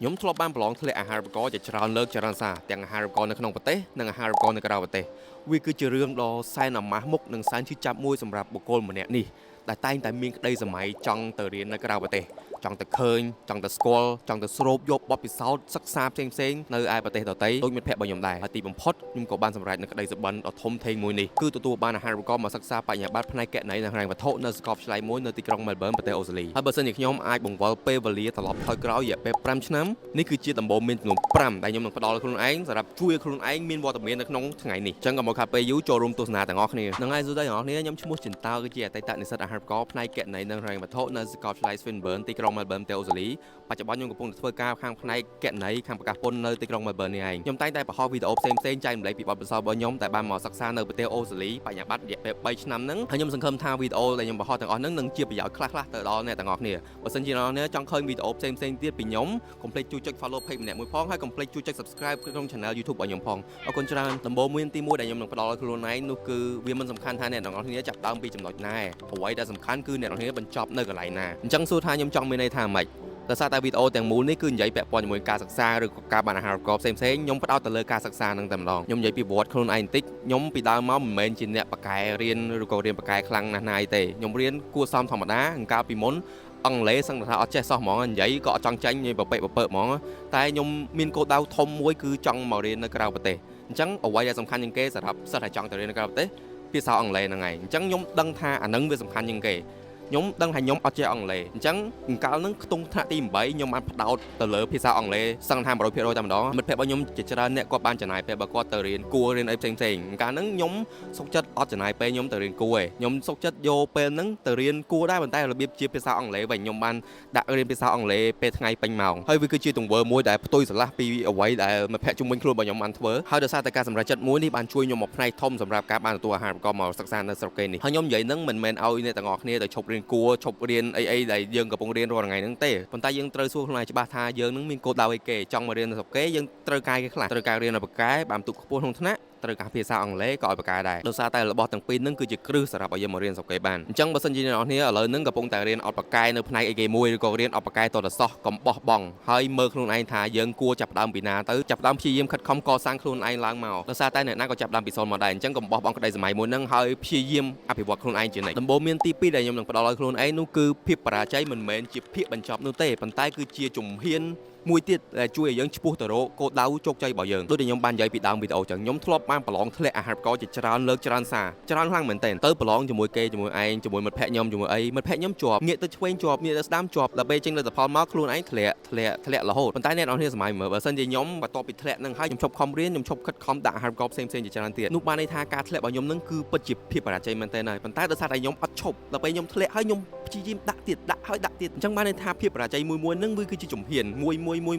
ខ្ញុំធ្លាប់បានប្រឡងធ្លាក់អាហារូបករណ៍ជាច្រើនលើកចរន្តសាទាំងអាហារូបករណ៍នៅក្នុងប្រទេសនិងអាហារូបករណ៍នៅក្រៅប្រទេសវាគឺជារឿងដ៏សែនអាម៉ាស់មុខនិងសែនឈឺចាប់មួយសម្រាប់បុគ្គលម្នាក់នេះដែលតែងតែមានក្តីសម័យចង់ទៅរៀននៅក្រៅប្រទេសចង់ទៅឃើញចង់ទៅស្គាល់ចង់ទៅស្រូបយកបទពិសោធន៍សិក្សាផ្សេងៗនៅឯប្រទេសដទៃដូចមិត្តភក្តិរបស់ខ្ញុំដែរហើយទីបំផុតខ្ញុំក៏បានសម្រេចនូវក្តីសុបិនដ៏ធំធេងមួយនេះគឺទទួលបានអាហារូបករណ៍មកសិក្សាបញ្ញាបត្រផ្នែកគណនេយ្យនិងហិរញ្ញវត្ថុនៅសាកលវិទ្យាល័យមួយនៅទីក្រុង Melbourne ប្រទេសអូស្ត្រាលីហើយបើសិនជាខ្ញុំអាចបង្វិលពេលវេលាត្រឡប់ថយក្រោយរយៈពេល5ឆ្នាំនេះគឺជាដំបូន្មានចំនួន5ដែលខ្ញុំនឹងផ្ដល់ខ្លួនឯងសម្រាប់ជួយឲ្យខ្លួនឯងមានវត្តមាននៅក្នុងថ្ងៃនេះអញ្ចឹងក៏មកខាត់ពេលយូរចូលរួមទស្សនាទាំងអស់គ្នាហ្នឹងហើយសួស្តីទាំងអស់គ្នាខ្ញុំឈ្មោះចិនតើគឺជាអតីតនិស្សិតអាហារូបករណ៍ផ្នែកគណនេយ្យនិងហិរញ្ញវត្ថុនៅសាកលវិទ្យាល័យ Swinburne ទីក្រុង Melbourne ប្រទេសអូស្ត្រាលីបច្ចុប្បន្នខ្ញុំកំពុងធ្វើការខាងផ្នែកគណនេយ្យខាងប្រកាសពន្ធនៅទីក្រុង Melbourne នេះឯងខ្ញុំតែងតែបង្ហោះវីដេអូផ្សេងៗចែកម្លែកពីបទពិសោធន៍របស់ខ្ញុំដែលបានមកសិក្សានៅប្រទេសអូស្ត្រាលីបញ្ញាបត្ររយៈពេល3ឆ្នាំហ្នឹងហើយខ្ញុំសង្ឃឹមថាវីដេអូដែលខ្ញុំបង្ហោះទាំងអស់ហ្នឹងនឹងជាប្រយោជន៍ខ្លះៗទៅដល់អ្នកទាំងអស់គ្នាបើសិនជាអ្នកនរចង់ឃើញវីដេអូផ្សេងៗទៀតពីខ្ញុំកុំភ្លេចជួយចុច follow page ម្នាក់មួយផងហើយកុំភ្លេចជួយចុច subscribe ក្នុង channel YouTube របស់ខ្ញុំផងអរគុណច្រើនដំបូន្មានទី1ដែលខ្ញុំនឹងផ្ដល់ឲ្យខ្លួនឯងនោះគឺវាមិនសំខាន់ថាអ្នកទាំងអស់គ្នាចាប់ដើមពីចំណុចណាអ្វីដែលសំខាន់គឺអ្នកទាំងអស់គ្នាបញ្ចប់នៅកន្លែងណាអញ្ចឹងសួរថាខ្ញុំចង់មានន័យថាម៉េចដោយសារតែវីដេអូទាំងមូលនេះគឺនិយាយពាក់ព័ន្ធជាមួយការសិក្សាឬក៏ការបានអាហារូបករណ៍ផ្សេងៗខ្ញុំផ្ដោតទៅលើការសិក្សានឹងតែម្ដងខ្ញុំនិយាយពីប្រវត្តិខ្លួនឯងបន្តិចខ្ញុំពីដើមមកមិនមែនជាអ្នកបកកែរៀនឬក៏រៀនបកកែខ្លាំងណាស់ណាយទេខ្ញុំរៀនគួរសមធម្មតាកាលពីមុនអង់គ្លេសសឹងថាអត់ចេះសោះហ្មងនិយាយក៏អត់ចង់ចាញ់និយាយបពេកបពើហ្មងតែខ្ញុំមានគោលដៅធំមួយគឺចង់មករៀននៅក្រៅប្រទេសអញ្ចឹងអ្វីដែលសំខាន់ជាងគេសម្រាប់សិស្សដែលចង់ទៅរៀននៅក្រៅប្រទេសភាសាអង់គ្លេសហ្នឹងឯងអញ្ចឹងខ្ញុំដឹងថាអានឹងវាសំខាន់ជាងគេខ្ញុំដឹងថាខ្ញុំអត់ចេះអង់គ្លេសអញ្ចឹងកាលហ្នឹងខ្ទង់ថ្នាក់ទី8ខ្ញុំបានផ្ដោតទៅលើភាសាអង់គ្លេសសឹងថា 100% តែម្ដងមិត្តភក្តិរបស់ខ្ញុំជាច្រើនអ្នកគាត់បានចំណាយពេលបើគាត់ទៅរៀនគួររៀនអីផ្សេងៗកាលហ្នឹងខ្ញុំសុខចិត្តអត់ចំណាយពេលខ្ញុំទៅរៀនគួរឯងខ្ញុំសុខចិត្តយកពេលហ្នឹងទៅរៀនគួរដែរប៉ុន្តែរបៀបជាភាសាអង់គ្លេសវិញខ្ញុំបានដាក់រៀនភាសាអង់គ្លេសពេលថ្ងៃពេញម៉ោងហើយវាគឺជាទង្វើមួយដែលផ្ទុយស្រឡះពីអ្វីដែលមិត្តភក្តិជុំវិញខ្លួនរបស់ខ្ញុំបានធ្វើហើយដោយសារតែការសម្រេចចិត្តមួយនេះបានជួយខ្ញុំមកផ្នែកធំសម្រាប់ការបានទទួលអាហារូបករណ៍មកសិក្សានៅស្រុកគេនេះហើយខ្ញុំនិយាយហ្នឹងមិនមែនឲ្យអ្នកទាំងអស់គ្នាទៅឈប់រៀនគួរឈប់រៀនអីដែលយើងកំពុងរៀនរាល់ថ្ងៃហ្នឹងទេប៉ុន្តែយើងត្រូវសួរខ្លួនឯងច្បាស់ថាយើងនឹងមានគោលដៅអីគេចង់មករៀននៅស្រុកគេយើងត្រូវការគេខ្លះត្រូវការរៀននៅបកកែបានទុកខ្ពស់ក្នុងថ្នាក់ត្រូវការភាសាអង់គ្លេសក៏ឲ្យបកកែដែរដោយសារតែរបស់ទាំងពីរហ្នឹងគឺជាគ្រឹះសម្រាប់ឲ្យយើងមករៀនស្រុកគេបានអញ្ចឹងបើសិនជាអ្នកនរគ្នាឥឡូវហ្នឹងកំពុងតែរៀនអត់បកកែនៅផ្នែកអីគេមួយឬក៏រៀនអត់បកកែតទៅសោះកុំបោះបង់ហើយមើលខ្លួនឯងថាយើងគួរចាប់ដើមពីណាទៅចាប់ដើមព្យាយាមខិតខំកសាងខ្លួនឯងឡើងមកដោយសារតែអ្នកណាក៏ចាប់ដើមពីសូន្យមកដែរអញ្ចឹងកុំបោះបង់ក្តីសម័យមួយហ្នឹងហើយព្យាយាមអភិវឌ្ឍខ្លួនឯងជានិច្ចដំបូន្មានទី2ដែលខ្ញុំនឹងផ្ដល់ឲ្យខ្លួនឯងនោះគឺភាពបរាជ័យមិនមែនជាភាគបញ្ចប់នោះទេប៉ុន្តែគឺជាជំហានមួយទៀតដែលជួយឲ្យយើងឆ្ពោះទៅរកគោលដៅជោគជ័យរបស់យើងដូចដែលខ្ញុំបាននិយាយពីដើមវីដេអូចឹងខ្ញុំធ្លាប់បានប្រឡងធ្លាក់អាហារូបករណ៍ជាច្រើនលើកច្រើនសារច្រើនខ្លាំងមែនទែនទៅប្រឡងជាមួយគេជាមួយឯងជាមួយមិត្តភក្តិខ្ញុំជាមួយអីមិត្តភក្តិខ្ញុំជាប់ងាកទៅឆ្វេងជាប់ងាកទៅស្ដាំជាប់ដល់ពេលចេញលទ្ធផលមកខ្លួនឯងធ្លាក់រហូតប៉ុន្តែអ្នកនរគ្នាសម័យមើលបើសិនជាខ្ញុំបន្ទាប់ពីធ្លាក់នឹងហើយខ្ញុំឈប់ខំរៀនខ្ញុំឈប់ខិតខំដាក់អាហារូបករណ៍ផ្សេងៗជាច្រើនទៀតនោះបានន័យថាការធ្លាក់របស់ខ្ញុំនឹងគឺពិតជាភាពបរាជ័យមែនទែនហើយប៉ុន្តែដោយសារតែខ្ញុំអត់ឈប់ដល់ពេលខ្ញុំធ្លាក់ហើយខ្ញុំព្យាយាមដាក់ទៀតដាក់ហើយដាក់ទៀតអញ្ចឹងបានន័យថាភាពបរាជ័យមួយនឹងវាគឺជាជំហាន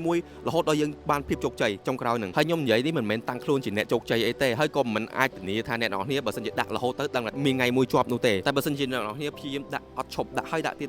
មួយរហូតដល់យើងបានភាពជោគជ័យចុងក្រោយនឹងហើយខ្ញុំនិយាយនេះមិនមែនតាំងខ្លួនជាអ្នកជោគជ័យអីទេហើយក៏មិនអាចធានាថាអ្នកនរគ្នាបើសិនជាដាក់រហូតទៅដឹងថាមានថ្ងៃមួយជាប់នោះទេតែបើសិនជាអ្នកនរគ្នាព្យាយាមដាក់អត់ឈប់ដាក់ហើយដាក់ទៀ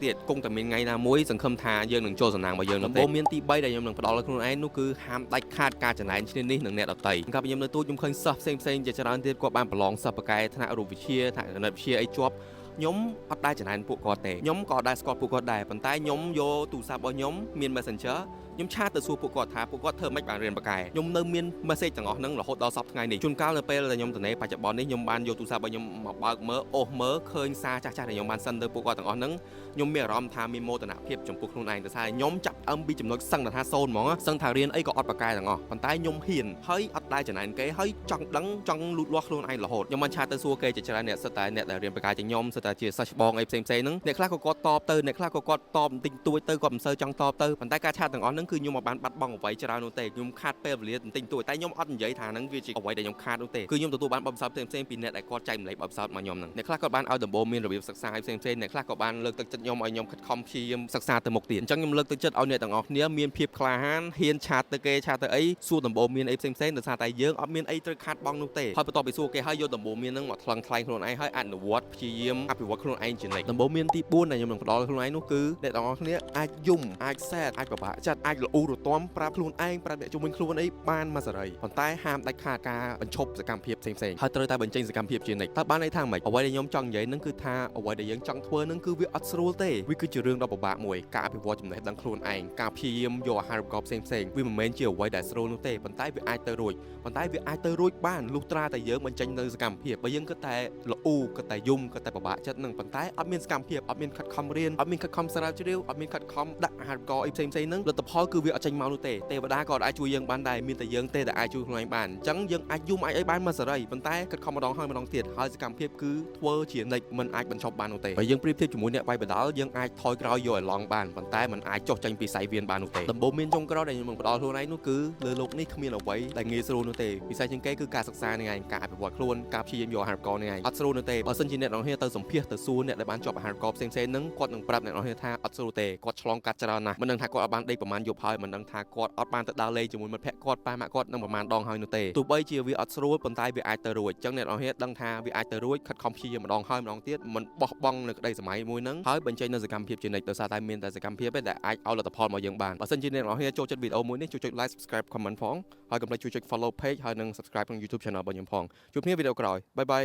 តគង់តែមានថ្ងៃណាមួយសង្ឃឹមថាយើងនឹងចូលសំណាងរបស់យើងនោះទេមានទី3ដែលខ្ញុំនឹងផ្ដល់ឲ្យខ្លួនឯងនោះគឺហាមដាច់ខាតការចំណាយឈ្នានេះនឹងអ្នកដទៃកាលពីខ្ញុំនៅទូខ្ញុំឃើញសិស្សផ្សេងជាច្រើនទៀតគាត់បានប្រឡងសិស្សបកែថ្នាក់រូបវិទ្យាថ្នាក់គណិតវិទ្យាអីជាប់ខ្ញុំអត់ដែរចំណាយពួកគាត់ទេខ្ញុំក៏ដែរស្គាល់ពួកគាត់ដែរប៉ុន្តែខ្ញុំយកទូរស័ព្ទរបស់ខ្ញុំមាន Messenger ខ្ញុំឆាតទៅសួរពួកគាត់ថាពួកគាត់ធ្វើម៉េចបានរៀនបកកែខ្ញុំនៅមាន message ទាំងអស់ហ្នឹងរហូតដល់សប្តាហ៍ថ្ងៃនេះជួនកាលនៅពេលដែលខ្ញុំទៅបច្ចុប្បន្ននេះខ្ញុំបានយកទូរស័ព្ទរបស់ខ្ញុំមកបើកមើលមើលឃើញសារចាស់ៗដែលខ្ញុំបានសិនទៅពួកគាត់ទាំងអស់ហ្នឹងខ្ញុំមានអារម្មណ៍ថាមានមោទនភាពចំពោះខ្លួនឯងដោយសារខ្ញុំចាប់អឹមពីចំណុចសឹងថា0ហ្មងសឹងថារៀនអីក៏អត់បកកែទាំងអស់ប៉ុន្តែខ្ញុំហ៊ានហើយអត់ដែរចំណាយគេហើយចង់ដឹងចង់លូតលាស់ខ្លួនឯងរហូតខ្ញុំបានឆាតទៅសួរគេជាច្រើនអ្នកសិតតែអ្នកដែលរៀនបកកែជាខ្ញុំសិតតែជាសិស្សច្បងអីផ្សេងហ្នឹងអ្នកខ្លះក៏គាត់តបទៅអ្នកខ្លះក៏គាត់តបបន្តិចតួចទៅគាត់មិនសូវចង់តបទៅប៉ុន្តែការឆាតទាំងអស់ហ្នឹងគឺខ្ញុំមិនបានបាត់បង់អ្វីច្រើននោះទេខ្ញុំខាតពេលវេលាបន្តិចតួចតែខ្ញុំអត់និយាយថាហ្នឹងវាជាអ្វីដែលខ្ញុំខាតនោះទេគឺខ្ញុំទទួលបានបទពិសោធន៍ផ្សេងៗពីអ្នកដែលគាត់ចែកម្លែកបទពិសោធន៍មកខ្ញុំហ្នឹងអ្នកខ្លះក៏បានឲ្យដំបូន្មានរបៀបសិក្សាផ្សេងៗអ្នកខ្លះក៏បានលើកទឹកចិត្តខ្ញុំឲ្យខ្ញុំខិតខំព្យាយាមសិក្សាទៅមុខទៀតអញ្ចឹងខ្ញុំលើកទឹកចិត្តឲ្យអ្នកទាំងអស់គ្នាមានភាពក្លាហានហ៊ានឆាតទៅគេឆាតទៅអីសួរដំបូន្មានអីផ្សេងៗដោយសារតែយើងអត់មានអីត្រូវខាតបង់នោះទេហើយបន្ទាប់ពីសួរគេហើយយកដំបូន្មានហ្នឹងមកថ្លឹងថ្លែងខ្លួនឯងហើយអនុវត្តព្យាយាមអភិវឌ្ឍខ្លួនឯងជានិច្ចដំបូន្មានទី4ដែលខ្ញុំនឹងផ្ដល់ខ្លួនឯងនោះគឺអ្នកទាំងអស់គ្នាអាចយំអាចសែតអាចពិបាកចិត្តអាច អាចល្អរទាំប្រាប់ខ្លួនឯងប្រាប់អ្នកជុំវិញខ្លួនអីបានមកសេរីប៉ុន្តែហាមដាច់ខាតការបញ្ឈប់សកម្មភាពផ្សេងៗហើយត្រូវតែបញ្ចេញសកម្មភាពជានិច្ចតើបានន័យថាម៉េចអ្វីដែលខ្ញុំចង់និយាយនឹងគឺថាអ្វីដែលយើងចង់ធ្វើនឹងគឺវាអត់ស្រួលទេវាគឺជារឿងដ៏ពិបាកមួយការអភិវឌ្ឍចំណេះដឹងខ្លួនឯងការព្យាយាមយកអាហារូបករណ៍ផ្សេងៗវាមិនមែនជាអ្វីដែលស្រួលនោះទេប៉ុន្តែវាអាចទៅរួចបានលុះត្រាតែយើងបញ្ចេញនៅសកម្មភាពបើយើងគិតតែល្អគិតតែយំគិតតែពិបាកចិត្តនឹងប៉ុន្តែអត់មានសកម្មភាពអត់មានខិតខំរៀនអត់មានខិតខំស្រាវជ្រាវអត់មានខិតខំដាក់អាហារូបករណ៍អីផ្សេងៗហ្នឹងលទ្ធផលគឺវាអត់ចេញមកនោះទេទេវតាក៏អាចជួយយើងបានដែរមានតែយើងទេដែលអាចជួយខ្លួនឯងបានអញ្ចឹងយើងអាចយំអាចអីបានមកសេរីប៉ុន្តែខិតខំម្ដងហើយម្ដងទៀតហើយសកម្មភាពគឺធ្វើជានិច្ចមិនអាចបញ្ឈប់បាននោះទេបើយើងប្រៀបធៀបជាមួយអ្នកបាយបដាល់យើងអាចថយក្រោយយកឲ្យឡងបានប៉ុន្តែมันអាចចុះចេញពីសៃវៀនបាននោះទេដំបូងមានចុងក្រោយដែលខ្ញុំនឹងផ្ដល់ខ្លួនឯងនោះគឺលើโลกនេះគ្មានអ្វីដែលងាយស្រួលនោះទេពិសេសជាងគេគឺការសិក្សានេះឯងការអភិវឌ្ឍខ្លួនការព្យាយាមយកអាហារូបករណ៍នេះឯងអត់ស្រួលនោះទេបើសិនជាអ្នកនរគ្នាទៅសម្ភាសទៅសួរអ្នកដែលបានជាប់អាហារូបករណ៍ផ្សេងៗហ្នឹងគាត់នឹងប្រាប់អ្នកនរគ្នាថាអត់ស្រួលទេគាត់ឆ្លងកាត់ច្រើនណាស់មិនដឹងថាគាត់អត់បានដេកប្រហែលយប់ហើយមិនដឹងថាគាត់អត់បានទៅដើរលេងជាមួយមិត្តភក្តិគាត់ប៉ាម៉ាក់គាត់នឹងប្រហែលដងហើយនោះទេទោះបីជាវាអត់ស្រួលប៉ុន្តែវាអាចទៅរួចអញ្ចឹងអ្នកនរគ្នាដឹងថាវាអាចទៅរួចខិតខំព្យាយាមម្ដងហើយម្ដងទៀតមិនបោះបង់នៅក្តីសម័យមួយហ្នឹងហើយបញ្ចេញនៅសកម្មភាពជានិច្ចដោយសារតែមានតែសកម្មភាពទេដែលអាចឲ្យលទ្ធផលមកយើងបានបើសិនជាអ្នកនរគ្នាចូលចិត្តវីដេអូមួយនេះជួយចុច like subscribe comment ផងហើយកុំភ្លេចជួយចុច follow page ហើយនិង subscribe ក្នុង YouTube channel របស់ខ្ញុំផងជួបគ្នាវីដេអូក្រោយបាយបាយ